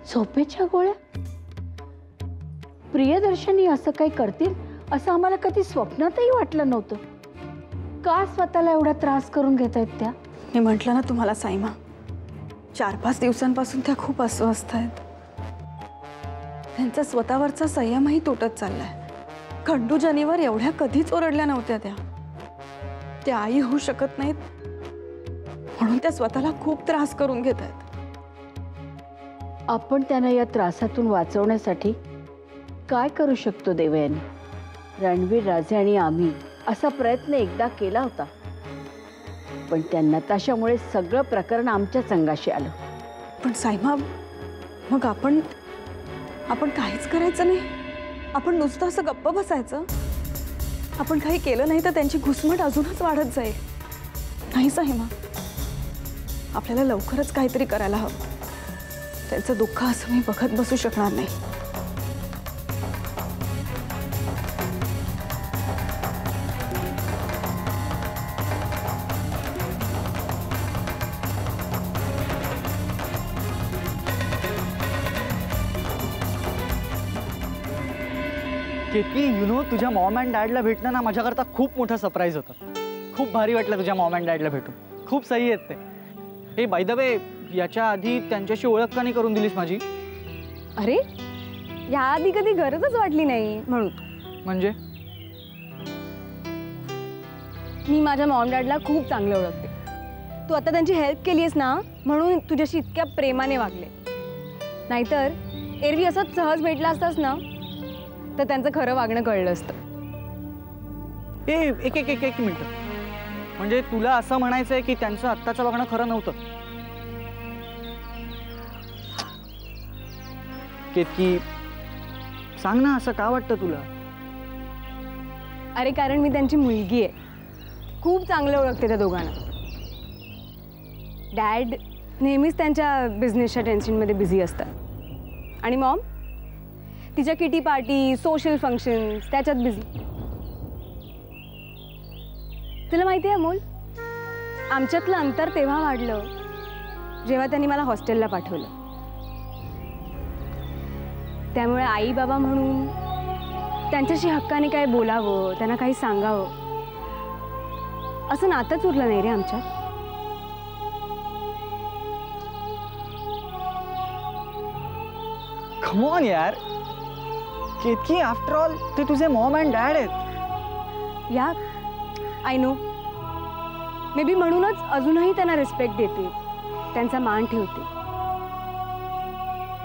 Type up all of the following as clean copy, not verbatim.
झोपेच्या गोळ्या? प्रियदर्शनी असं काही करतील असं आम्हाला कधी स्वप्नातही वाटलं नव्हतं. का स्वतःला एवढा त्रास करून घेतायत त्या? मी म्हटलं ना तुम्हाला साईमा, 4-5 दिवसांपासून त्या खूप अस्वस्थ आहेत. त्यांचा स्वतःवरचा संयमही तुटत चाललाय. खंडू जनीवर एवढ्या कधीच ओरडल्या नव्हत्या त्या आई होऊ शकत नाहीत म्हणून त्या स्वतःला खूप त्रास करून घेत आहेत. आपण त्यांना या त्रासातून वाचवण्यासाठी काय करू शकतो देवयानी? रणवीर, राजे आणि आम्ही असा प्रयत्न एकदा केला होता, पण त्या नताशामुळे सगळं प्रकरण आमच्या संघाशी आलं. पण साईमा, मग आपण काहीच करायचं नाही? आपण नुसतं असं गप्प बसायचं? आपण काही केलं नाही तर त्यांची घुसमट अजूनच वाढत जाईल. नाही साईमा, आपल्याला लवकरच काहीतरी करायला हवं. त्यांचं दुःख असं मी बघत बसू शकणार नाही. केतकी, यू नो, तुझ्या मॉम अँड डॅडला भेटणं ना माझ्याकरता खूप मोठा सरप्राईज होतं. खूप भारी वाटलं तुझ्या मॉम अँड डॅडला भेटून. खूप सही आहेत ते. हे बाय द वे, याच्या आधी त्यांच्याशी ओळख का नाही करून दिलीस माझी? अरे, याआधी कधी गरजच वाटली नाही म्हणून. म्हणजे मी माझ्या मॉम डॅडला खूप चांगलं ओळखते. तू आता त्यांची हेल्प केली आहेस ना, म्हणून तुझ्याशी इतक्या प्रेमाने वागले. नाहीतर एरवी असंच सहज भेटला असतास ना तर त्यांचं खरं वागणं कळलं असतं. एक मिनिट, म्हणजे तुला असं म्हणायचं आहे की त्यांचं आत्ताचं वागणं खरं नव्हतं? केतकी, सांग ना, असं का वाटतं तुला? अरे, कारण मी त्यांची मुलगी आहे. खूप चांगलं ओळखते त्या दोघांना. डॅड नेहमीच त्यांच्या बिझनेसच्या टेन्शनमध्ये बिझी असतात आणि मॉम तिच्या किटी पार्टी, सोशल फंक्शन्स त्याच्यात बिझी. तुला माहिती आहे अमोल, आमच्यातलं अंतर तेव्हा वाढलं जेव्हा त्यांनी मला हॉस्टेलला पाठवलं. त्यामुळे आई बाबा म्हणून त्यांच्याशी हक्काने काय बोलावं, त्यांना काही सांगावं असं नातंच उरलं नाही रे आमच्यात. कम ऑन यार केतकी, आफ्टर ऑल ते तुझे मॉम अँड डॅड आहेत. या आय नो, मे बी म्हणूनच अजूनही त्यांना रिस्पेक्ट देते, त्यांचा मान ठेवते.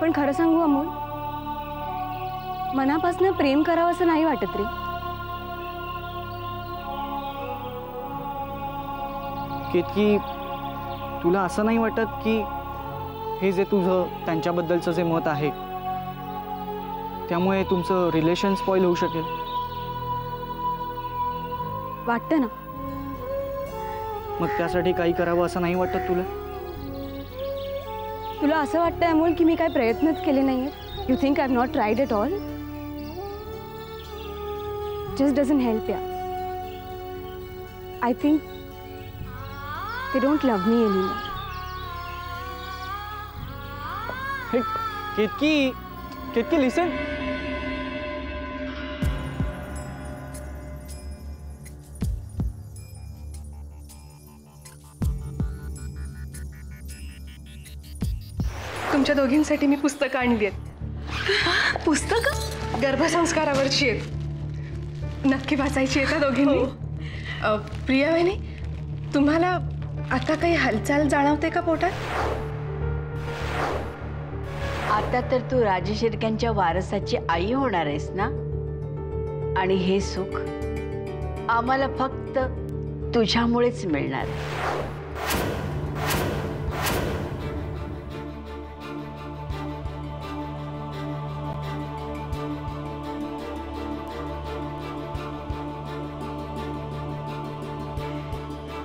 पण खरं सांगू अमोल, मनापासून प्रेम करावं असं नाही वाटत रे. केतकी, तुला असं नाही वाटत की हे जे तुझं त्यांच्याबद्दलचं जे मत आहे त्यामुळे तुमचं रिलेशन स्पॉइल होऊ शकेल? वाटतं ना. मग त्यासाठी काही करावं असं नाही वाटत तुला? तुला असं वाटतंय अमोल की मी काय प्रयत्नच केले नाहीये? You think I have not tried at all? Just doesn't help ya. I think they don't love me anymore. Hey, Ketki, listen. तुमच्या दोघींसाठी मी पुस्तकं आणली आहेत. पुस्तकं? गर्भसंस्कारावरची आहेत. नक्की वाचायची आहेत दोघींनी. प्रिया वहिनी, तुम्हाला आता काही हालचाल जाणवते का पोटात? आता तर तू राजेश शिर्क्यांच्या वारसाची आई होणार आहेस ना, आणि हे सुख आम्हाला फक्त तुझ्यामुळेच मिळणार.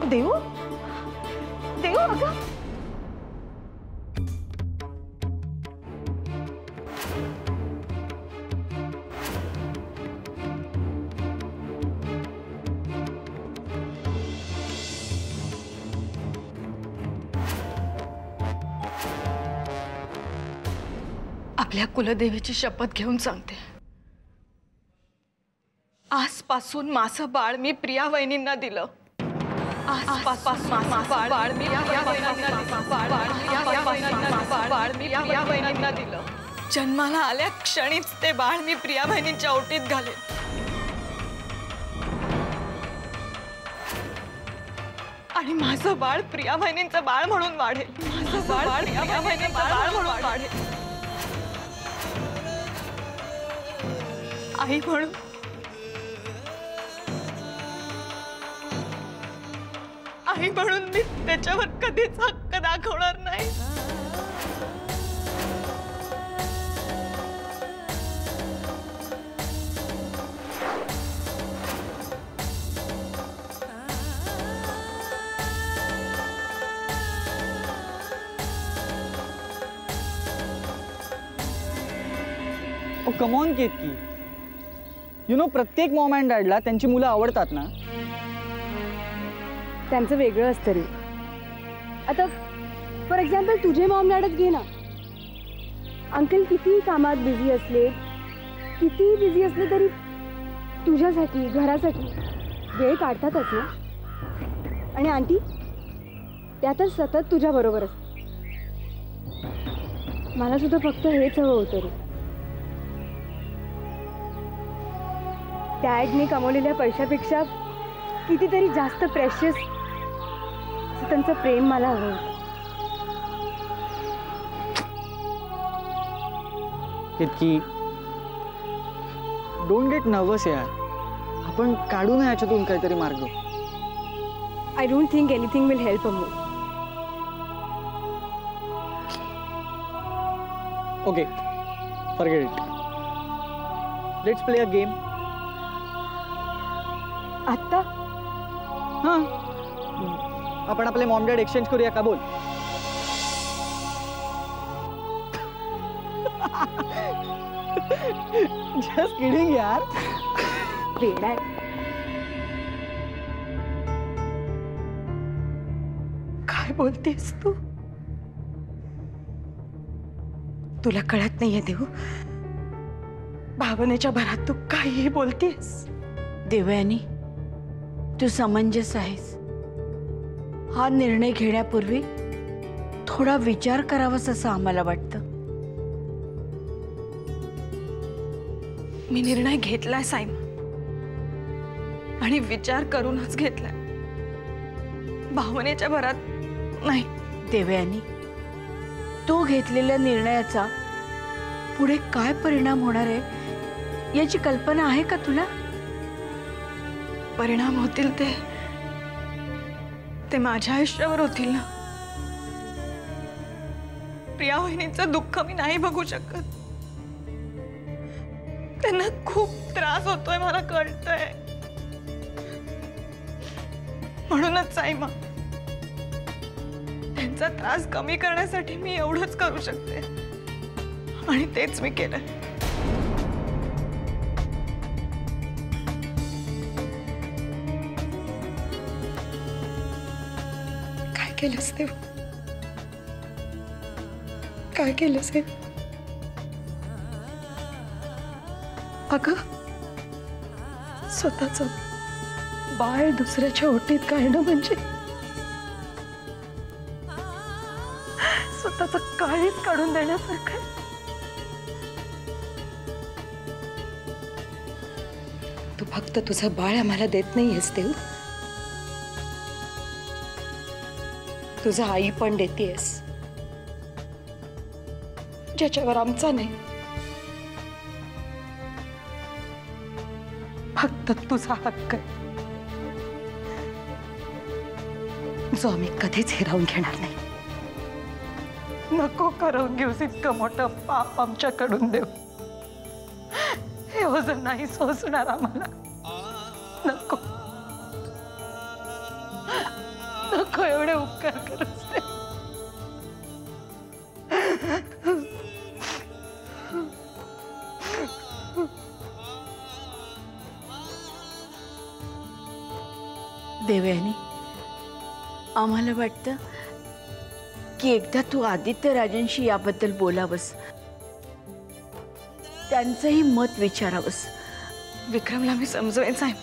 देऊ देऊ अगं, आपल्या कुलदेवीची शपथ घेऊन सांगते, आजपासून माझं बाळ मी प्रिया वहिनींना दिलं. आजपासून माझं बाळ मी प्रिया वहिनींना दिलं. जन्माला आल्या क्षणीच ते बाळ मी प्रिया वहिनींच्या ओटीत घालेन. आणि माझं बाळ प्रिया वहिनींचं बाळ म्हणून वाढेल. माझं बाळ प्रिया वहिनींचं बाळ म्हणून वाढेल. आई म्हणून मी त्याच्यावर कधीच हक्क दाखवणार नाही. कम ऑन केतकी, प्रत्येक मॉम अँड डॅडला त्यांची मुलं आवडतात ना. त्यांचं वेगळं असतं रे. आता फॉर एक्झाम्पल तुझे मॉम डॅडच घे ना. अंकल किती कामात बिझी असले, किती बिझी असले तरी तुझ्यासाठी घरासाठी वेळ काढतातच ना. आणि आंटी त्या तर सतत तुझ्याबरोबर असते. मला सुद्धा फक्त हेच हवं होतं रे. डॅडने कमवलेल्या पैशापेक्षा कितीतरी जास्त प्रेशियस त्यांचं प्रेम मला हवं. केतकी, डोंट गेट नर्वस यार. आपण काढू ना याच्यातून काहीतरी मार्ग. I don't think anything will help Amu. Okay, forget it. Let's play a game. आत्ता हां, आपण आपले मॉम डॅड एक्सचेंज करूया का? बोल. जस्ट किडिंग यार. वेडा आहे. काय बोलतेस तू? तुला कळत नाहीये देऊ, भावनेच्या भरात तू काहीही बोलतेस. देवयानी, तू समंजस आहेस. हा निर्णय घेण्यापूर्वी थोडा विचार करावास असं आम्हाला वाटतं. मी निर्णय घेतलाय साईमा, आणि विचार करूनच घेतलाय, भावनेच्या भरात नाही. देवयानी, तो घेतलेल्या निर्णयाचा पुढे काय परिणाम होणार आहे याची कल्पना आहे का तुला? परिणाम होतील ते माझ्या आयुष्यावर होतील ना. प्रिया वहिनींचं दुःख मी नाही बघू शकत. त्यांना खूप त्रास होतोय, मला कळतंय. म्हणूनच साईमा, त्यांचा त्रास कमी करण्यासाठी मी एवढंच करू शकते, आणि तेच मी केलं. काय केलंस देव? काय केलंस हे? अगं, स्वतःच बाळ दुसऱ्याच्या ओटीत काढणं म्हणजे स्वतःच काळीच काढून देण्यासारखं आहे. तू फक्त तुझं बाळ आम्हाला देत नाहीयेस देव, तुझं आई पण देतेस, ज्याच्यावर आमचा नाही. फक्त तुझा हक्क आहे, जो आम्ही कधीच हिरावून घेणार नाही. नको करून घेऊस इतकं मोठं पाप आमच्याकडून देव. हे वजन नाही सोसणार आम्हाला. नको नको एवढे उपकार करूस देव. देवयानी, आम्हाला वाटतं की एकदा तू आदित्य राजांशी याबद्दल बोलावंस. त्यांचंही मत विचारावंस. विक्रमला मी समजवेन साहेब.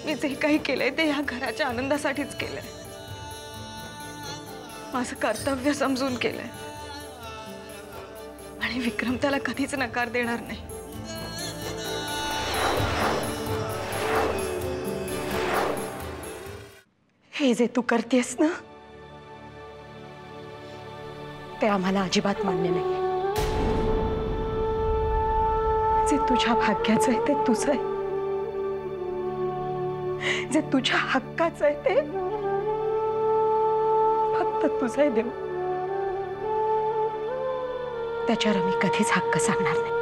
मी जे काही केलंय ते ह्या घराच्या आनंदासाठीच केलंय. माझं कर्तव्य समजून केलंय आणि विक्रम त्याला कधीच नकार देणार नाही. हे जे तू करतेस ना ते आम्हाला अजिबात मान्य नाही. जे तुझ्या भाग्याचं आहे ते तुझं आहे. जे तुझ्या हक्काचं आहे ते फक्त तुझं आहे देव. त्याच्यावर आम्ही कधीच हक्क सांगणार नाही.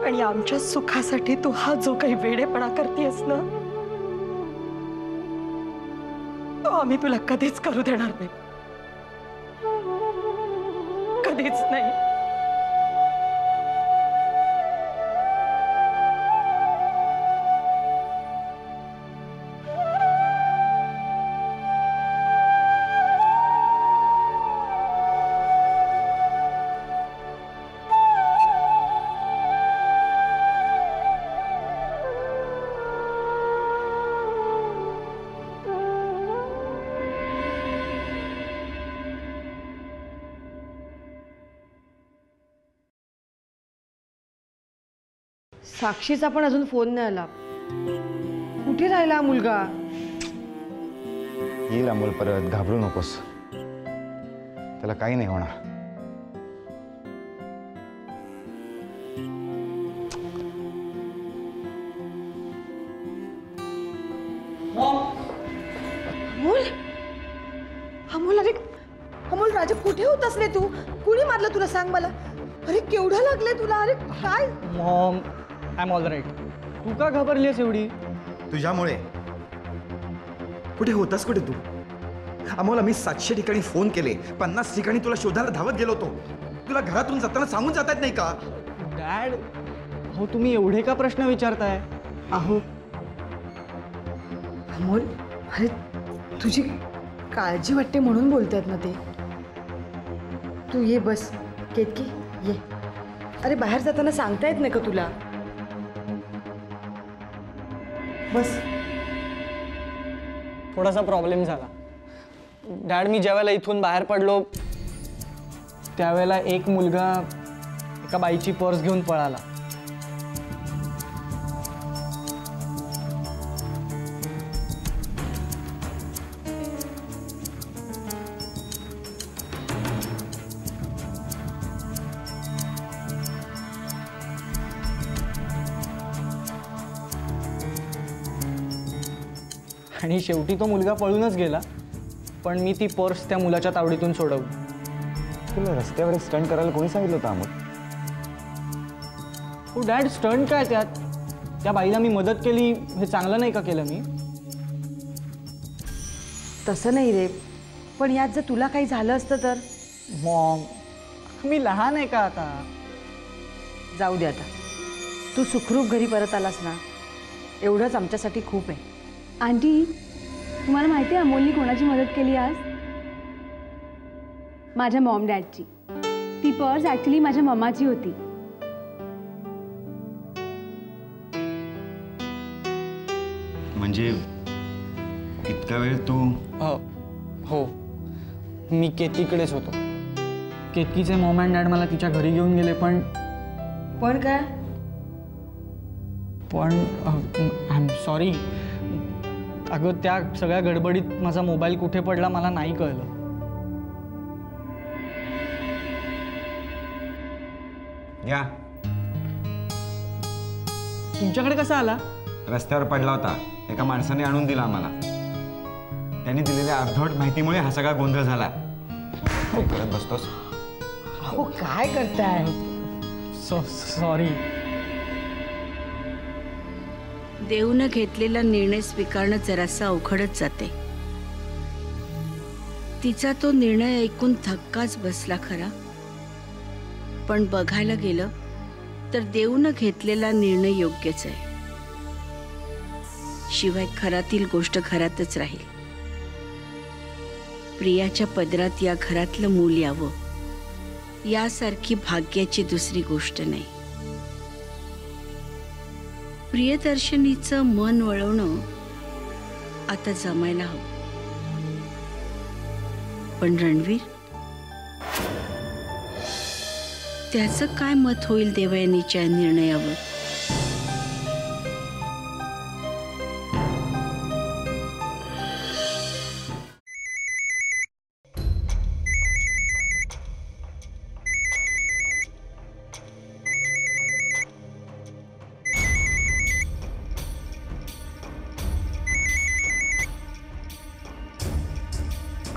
आणि आमच्या सुखासाठी तू हा जो काही वेडेपणा करतेस ना तो आम्ही तुला कधीच करू देणार नाही. कधीच नाही. साक्षीचा पण अजून फोन नाही आला. कुठे राहिला हा मुलगा? येईल अमोल परत, घाबरू नकोस. त्याला काही नाही होणार. अमोल, अमोल, अरे अमोल राजा कुठे होतास रे तू? कुणी मारलं तुला सांग मला. अरे केवढं लागलंय तुला? अरे काय? Mom, I am all right. तू का घाबरलीस एवढी? तुझ्यामुळे. कुठे होतास कुठे तू? आम्हाला मी 700 ठिकाणी फोन केले, 50 ठिकाणी तुला शोधायला धावत गेलो होतो. तुला घरातून जाताना सांगून जात नाही का? डॅड, हो तुम्ही एवढे का प्रश्न विचारताय? अहो अमोल, अरे तुझी काळजी वाटते म्हणून बोलतायत ना ते. तू ये, बस. केतकी ये. अरे बाहेर जाताना सांगता येत नाही का तुला? बस. थोडासा प्रॉब्लेम झाला डॅड. मी ज्यावेळेला इथून बाहेर पडलो त्यावेळेला एक मुलगा एका बाईची पर्स घेऊन पळाला. आणि शेवटी तो मुलगा पळूनच गेला. पण मी ती पर्स त्या मुलाच्या तावडीतून सोडवली. तुला रस्त्यावर एक स्टंट करायला कोणी सांगितलं होतं अमोल? हो डॅड, स्टंट काय त्यात? त्या बाईला मी मदत केली, हे चांगलं नाही का केलं मी? तसं नाही रे, पण यात जर तुला काही झालं असतं तर? मॉम, मी लहान आहे का आता? जाऊ दे आता. तू सुखरूप घरी परत आलास ना, एवढंच आमच्यासाठी खूप आहे. आंटी, तुम्हाला माहिती आहे अमोलनी कोणाची मदत केली आज? माझ्या मॉम डॅडची. ती पर्स ॲक्च्युली माझ्या मम्माची होती. म्हणजे इतका वेळ तू? हो, मी केतकीकडेच होतो. केतकीचे मॉम अँड डॅड मला तिच्या घरी घेऊन गेले. पण काय? I am sorry. अगं, त्या सगळ्या गडबडीत माझा मोबाईल कुठे पडला मला नाही कळलं. या. तुमच्याकडे कसा आला? रस्त्यावर पडला होता, एका माणसाने आणून दिला आम्हाला. त्यांनी दिलेल्या अर्धवट माहितीमुळे हा सगळा गोंधळ झाला. काय करत बसतोस? हो काय करताय? सॉरी. देवनं घेतलेला निर्णय स्वीकारणं जरासा अवघडच जाते. तिचा तो निर्णय ऐकून धक्काच बसला खरा. पण बघायला गेलं तर देवनं घेतलेला निर्णय योग्यच आहे. शिवाय खरातील गोष्ट खरातच राहील. प्रियाच्या पदरात या घरातलं मूल यावं यासारखी भाग्याची दुसरी गोष्ट नाही. प्रियदर्शनीचं मन वळवणं आता जमायला हवं. पण रणवीर, त्याचं काय मत होईल देवयानीच्या निर्णयावर?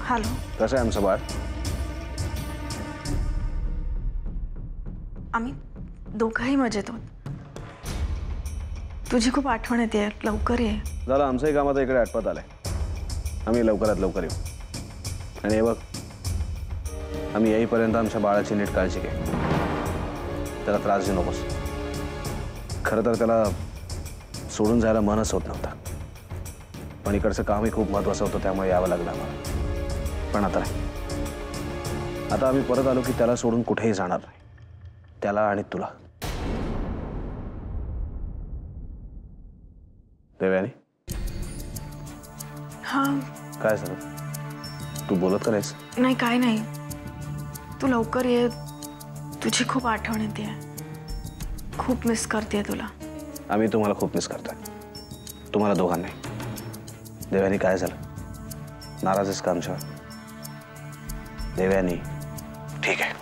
हॅलो. कसं आहे आमचं बाळ? आम्ही दोघंही मजेत आहोत. तुझी खूप आठवण येते, लवकर ये. झालं, आमचंही काम आता इकडे आटपत आलंय. आम्ही लवकरात लवकर येऊ. आणि हे बघ, आम्ही येईपर्यंत आमच्या बाळाची नीट काळजी घे. त्याला त्रास देऊ नकोस. खरं तर त्याला सोडून जायला मनच होत नव्हता, पण इकडचं कामही खूप महत्त्वाचं होतं, त्यामुळे यावं लागलं आम्हाला. पण आता नाही. आता आम्ही परत आलो की त्याला सोडून कुठेही जाणार नाही, त्याला आणि तुला. देवयानी, हा. काय झालं? तू बोलत का नाहीस? नाही, काय नाही. तू लवकर ये. तुझी खूप आठवण येते. खूप मिस करते तुला. आम्ही तुम्हाला खूप मिस करतोय, तुम्हाला दोघांनाही. देवयानी, काय झालं? नाराज आहेस का आमच्यावर? देवयानी, ठीक आहे,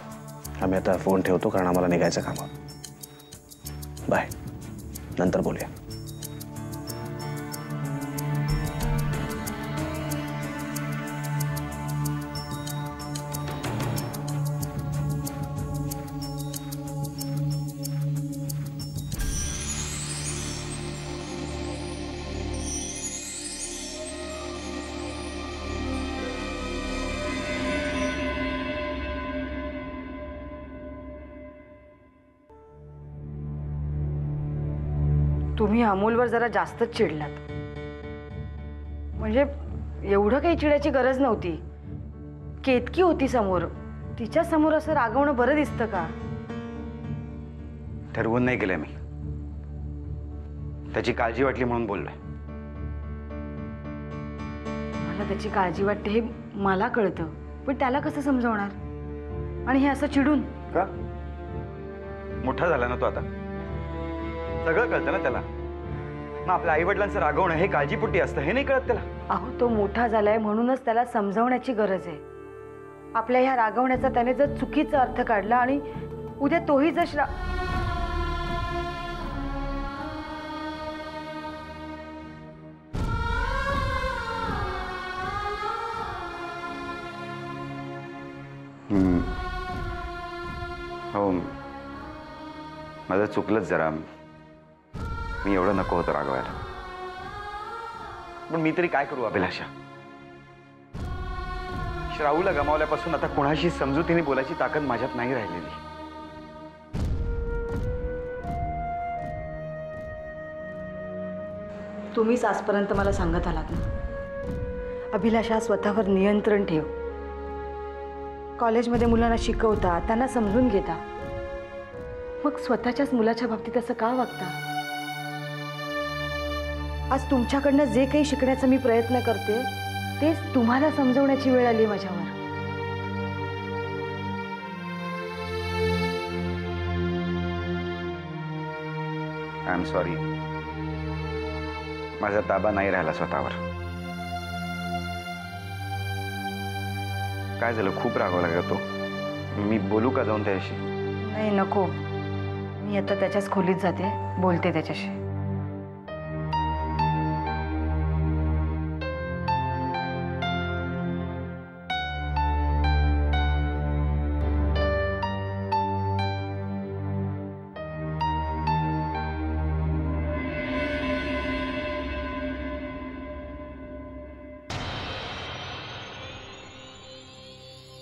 आम्ही आता फोन ठेवतो कारण आम्हाला निघायचं काम आहे. बाय, नंतर बोलूया. तुम्ही अमोलवर जरा जास्तच चिडलात. म्हणजे एवढं काही चिडायची गरज नव्हती. केतकी होती समोर, तिच्या समोर असं रागवणं बरं दिसतं का? ठरवून नाही केलंय मी. त्याची काळजी वाटली म्हणून बोललोय. मला त्याची काळजी वाटते हे मला कळतं, पण त्याला कसं समजवणार? आणि हे असं चिडून का? मोठा झाला ना तो आता, सगळं कळतं ना त्याला. मग आपल्या आई वडिलांचं रागवणं हे काळजीपोटी असतं, हे नाही कळत त्याला? अहो, तो मोठा झालाय म्हणूनच त्याला समजवण्याची गरज आहे. आपल्या ह्या रागवण्याचा त्याने जर चुकीचा अर्थ काढला आणि उद्या तोही जर हो, माझं चुकलंच जरा. मी एवढं नको होतं रागवायला. पण मी तरी काय करू अभिलाषा? श्रावूला गमावल्यापासून आता कोणाशी समजुतीने बोलायची ताकद माझ्यात नाही राहिलेली. तुम्हीच आजपर्यंत मला सांगत आलात ना, अभिलाषा स्वतःवर नियंत्रण ठेव. कॉलेजमध्ये मुलांना शिकवता, त्यांना समजून घेता, मग स्वतःच्याच मुलाच्या बाबतीत असं का वागता? आज तुमच्याकडनं जे काही शिकण्याचा मी प्रयत्न करते तेच तुम्हाला समजवण्याची वेळ आली माझ्यावर. I am sorry. माझा ताबा नाही राहिला स्वतःवर. काय झालं? खूप रागावला का तो? मी बोलू का जाऊन त्याच्याशी? नाही, नको. मी आता त्याच्याच खोलीत जाते, बोलते त्याच्याशी.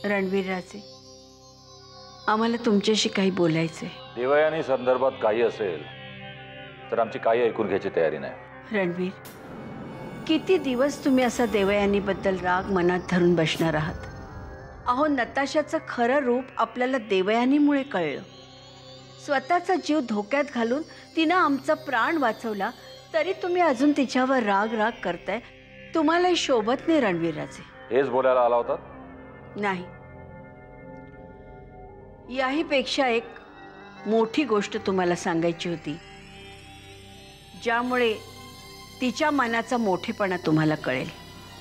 रणवीर राजे, आम्हाला तुमच्याशी काही बोलायचंय. देवयानी संदर्भात काही असेल तर आमची काही ऐकून घ्यायची तयारी नाही. रणवीर, किती दिवस तुम्ही असा देवयानीबद्दल राग मनात धरून बसणार आहात? अहो, नताशाचं खरं रूप आपल्याला देवयानीमुळे कळलं. स्वतःचा जीव धोक्यात घालून तिनं आमचा प्राण वाचवला, तरी तुम्ही अजून तिच्यावर राग राग करताय. तुम्हालाही शोभत नाही रणवीरराजे. हेच बोलायला आला होता? नाही, याही पेक्षा एक मोठी गोष्ट तुम्हाला सांगायची होती, ज्यामुळे तिच्या मनाचा मोठेपणा तुम्हाला कळेल.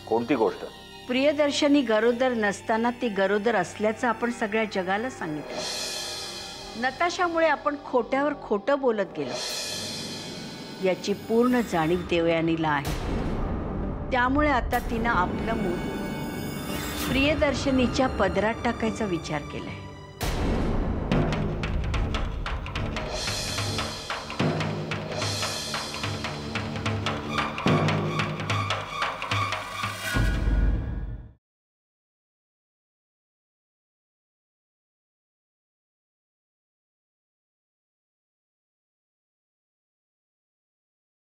कोणती गोष्ट? प्रियदर्शनी गरोदर नसताना ती गरोदर असल्याचं आपण सगळ्या जगाला सांगितलं. नताशामुळे आपण खोट्यावर खोटं बोलत गेलो, याची पूर्ण जाणीव देवयानीला आहे. त्यामुळे आता तिनं आपलं मूल प्रियदर्शनीच्या पदरात टाकायचा विचार केलाय.